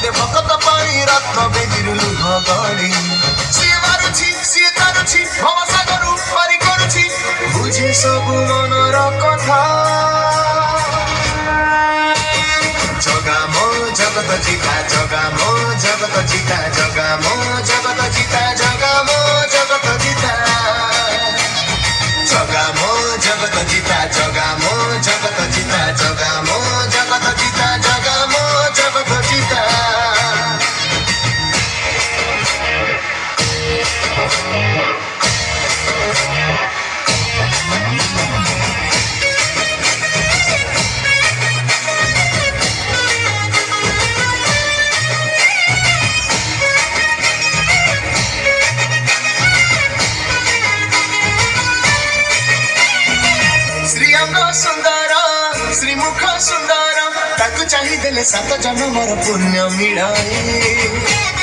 ଦେ ଭକତ ପାଇଁ ରତ୍ନ ବେଦିରୁ ଲୁହ ଗଳି ସିଏ ମାରୁଛି ସିଏ ତାରୁଛି ଭବସାଗରୁ ପାରି କରୁଛି ବୁଝେ ସବୁ ମନର କଥା ଜଗା ମୋ ଜଗତ ଜିତା ଜଗା ମୋ ଜଗତ ଜିତା ଜଗା ମୋ ଜଗତ ଜିତା ଜଗା ମୋ ଜଗତ ଜିତା ଜଗା ମୋ ଜଗତ ଜିତା ଜଗା ମୋ ଜଗତ ଜିତା ଜଗା ମୋ ଜଗତ ଜିତା ଜଗା ମୋ ଜଗତ ଜିତା सुंदर श्रीमुख सुंदर ताकू चाहिए सात जन्म मोर पुण्य मिलाए